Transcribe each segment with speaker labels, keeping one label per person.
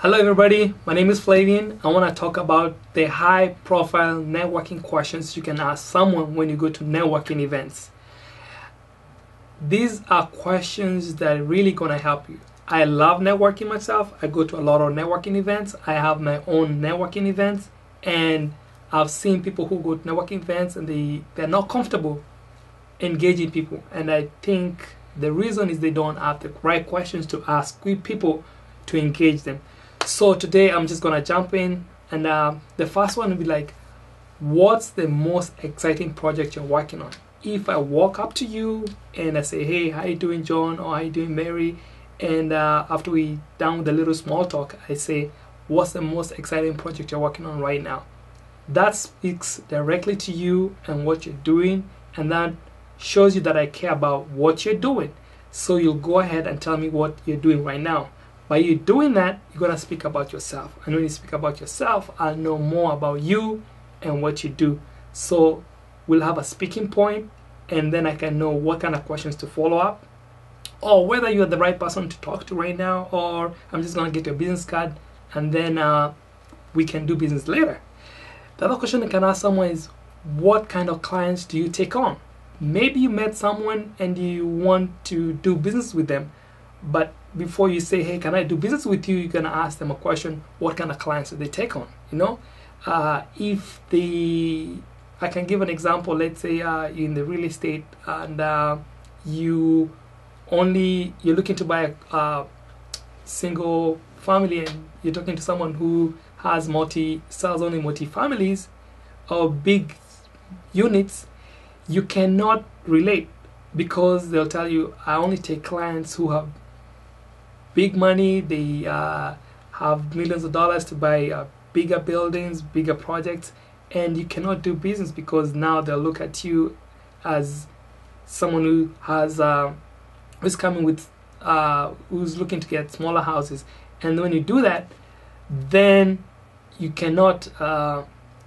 Speaker 1: Hello everybody, my name is Flavian. I want to talk about the high profile networking questions you can ask someone when you go to networking events. These are questions that are really going to help you. I love networking myself. I go to a lot of networking events. I have my own networking events, and I've seen people who go to networking events and they're not comfortable engaging people, and I think the reason is they don't have the right questions to ask people to engage them. So today I'm just gonna jump in, and the first one will be like, what's the most exciting project you're working on? If I walk up to you and I say, hey, how you doing, John, or how you doing, Mary, and after we done with the little small talk, I say, what's the most exciting project you're working on right now? That speaks directly to you and what you're doing, and that shows you that I care about what you're doing. So you'll go ahead and tell me what you're doing right now. By you doing that, you're going to speak about yourself. And when you speak about yourself, I'll know more about you and what you do. So we'll have a speaking point, and then I can know what kind of questions to follow up, or whether you're the right person to talk to right now, or I'm just going to get your business card, and then we can do business later. The other question I can ask someone is, what kind of clients do you take on? Maybe you met someone and you want to do business with them, but before you say, hey, can I do business with you, you're going to ask them a question, what kind of clients do they take on? You know, I can give an example. Let's say you're in the real estate, and you're looking to buy a single family, and you're talking to someone who has sells only multi-families or big units. You cannot relate, because they'll tell you, I only take clients who have big money. They have millions of dollars to buy bigger buildings, bigger projects, and you cannot do business, because now they'll look at you as someone who has who's coming with who's looking to get smaller houses. And when you do that, then you cannot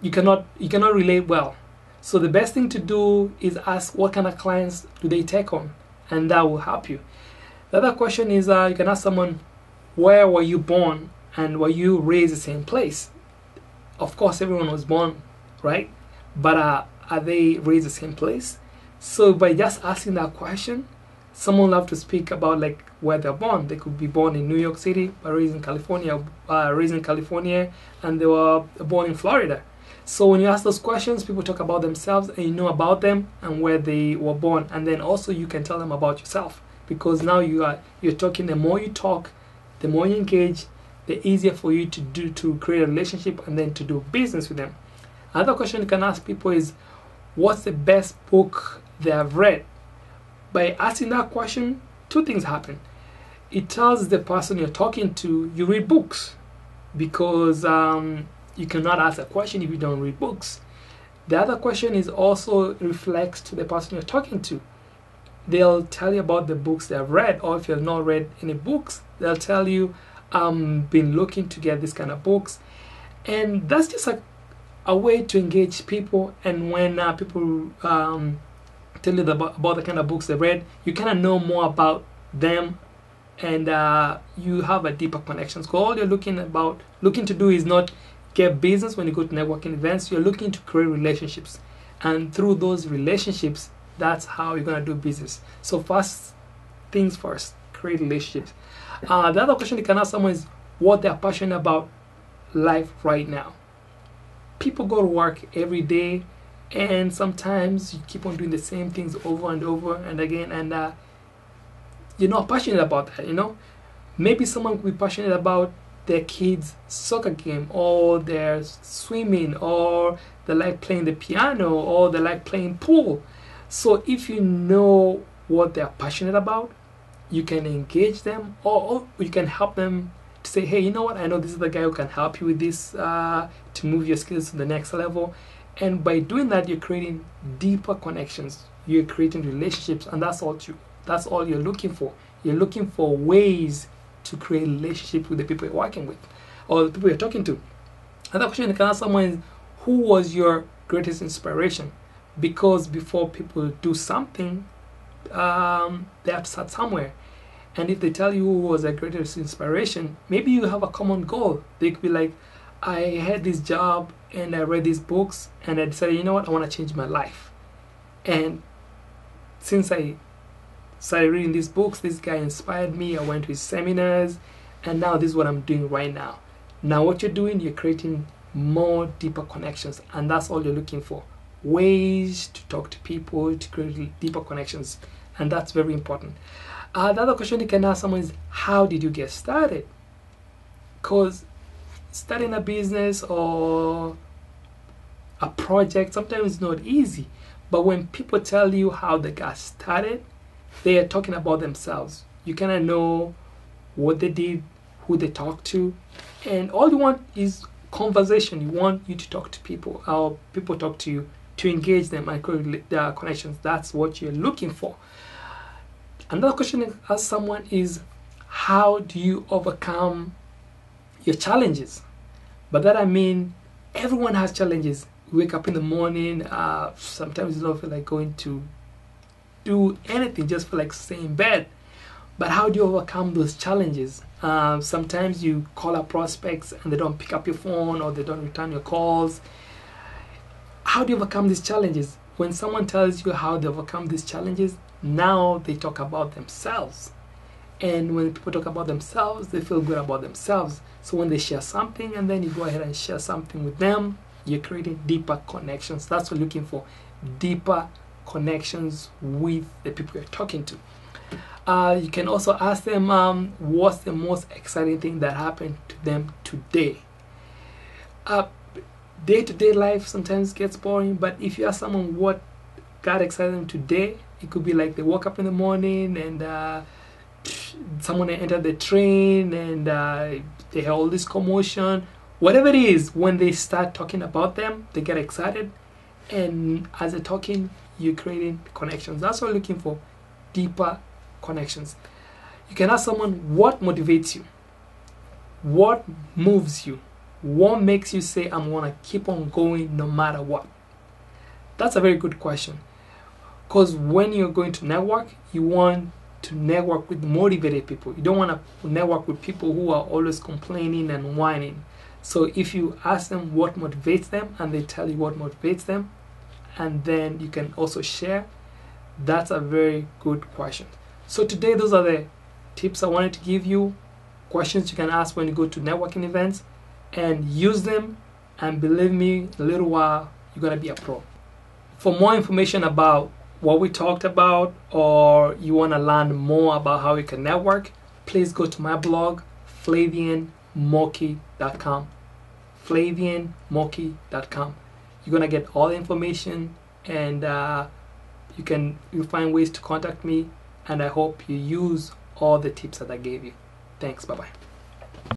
Speaker 1: relate well. So the best thing to do is ask, what kind of clients do they take on, and that will help you. The other question is, you can ask someone, where were you born, and were you raised the same place? Of course, everyone was born, right? But are they raised the same place? So by just asking that question, someone will have to speak about like where they're born. They could be born in New York City, but raised in California, and they were born in Florida. So when you ask those questions, people talk about themselves, and you know about them and where they were born, and then also you can tell them about yourself, because now you're talking. The more you talk, the more you engage, the easier for you to create a relationship and then to do business with them. Another question you can ask people is, what's the best book they have read? By asking that question, two things happen. It tells the person you're talking to you read books, because you cannot ask a question if you don't read books. The other question is also reflects to the person you're talking to. They'll tell you about the books they've read, or if you've not read any books, they'll tell you, been looking to get this kind of books. And that's just a way to engage people. And when people tell you about the kind of books they read, you kind of know more about them, and you have a deeper connection. So all you're looking to do is not get business. When you go to networking events, you're looking to create relationships, and through those relationships, that's how you're going to do business. So first things first, create relationships. The other question you can ask someone is what they're passionate about life right now. People go to work every day, and sometimes you keep on doing the same things over and over and again, and you're not passionate about that. You know, maybe someone could be passionate about their kids' soccer game, or their swimming, or they like playing the piano, or they like playing pool. So if you know what they're passionate about, you can engage them, or you can help them to say, hey, you know what, I know this is the guy who can help you with this to move your skills to the next level. And by doing that, you're creating deeper connections, you're creating relationships, and that's all you're looking for. You're looking for ways to create relationships with the people you're working with, or the people you're talking to. Another question you can ask someone is, who was your greatest inspiration? Because before people do something, they have to start somewhere. And if they tell you who was their greatest inspiration, maybe you have a common goal. They could be like, I had this job and I read these books and I decided, you know what, I want to change my life. And since I started reading these books, this guy inspired me. I went to his seminars, and now this is what I'm doing right now. Now what you're doing, you're creating more deeper connections, and that's all you're looking for. Ways to talk to people, to create deeper connections, and that's very important. The other question you can ask someone is, how did you get started? Because starting a business or a project sometimes is not easy, but when people tell you how they got started, they are talking about themselves. You kind of know what they did, who they talked to, and all you want is conversation. You want you to talk to people, or people talk to you, to engage them and create their connections. That's what you're looking for. Another question to ask someone is, how do you overcome your challenges? By that I mean, everyone has challenges. We wake up in the morning, sometimes you don't feel like going to do anything, just feel like staying in bed. But how do you overcome those challenges? Sometimes you call up prospects and they don't pick up your phone, or they don't return your calls. How do you overcome these challenges? When someone tells you how they overcome these challenges, now they talk about themselves. And when people talk about themselves, they feel good about themselves. So when they share something and then you go ahead and share something with them, you're creating deeper connections. That's what you're looking for, deeper connections with the people you're talking to. You can also ask them, what's the most exciting thing that happened to them today? Day-to-day life sometimes gets boring, but if you ask someone what got excited them today, it could be like they woke up in the morning and someone entered the train and they had all this commotion. Whatever it is, when they start talking about them, they get excited, and as they're talking, you're creating connections. That's what we're looking for, deeper connections. You can ask someone, what motivates you? What moves you? What makes you say, I'm going to keep on going no matter what? That's a very good question. Because when you're going to network, you want to network with motivated people. You don't want to network with people who are always complaining and whining. So if you ask them what motivates them and they tell you what motivates them, and then you can also share, that's a very good question. So today, those are the tips I wanted to give you, questions you can ask when you go to networking events, and use them, and believe me, in a little while, you're going to be a pro. For more information about what we talked about, or you want to learn more about how you can network, please go to my blog, FlavianMoki.com. FlavianMoki.com. You're going to get all the information, and you'll find ways to contact me, and I hope you use all the tips that I gave you. Thanks. Bye-bye.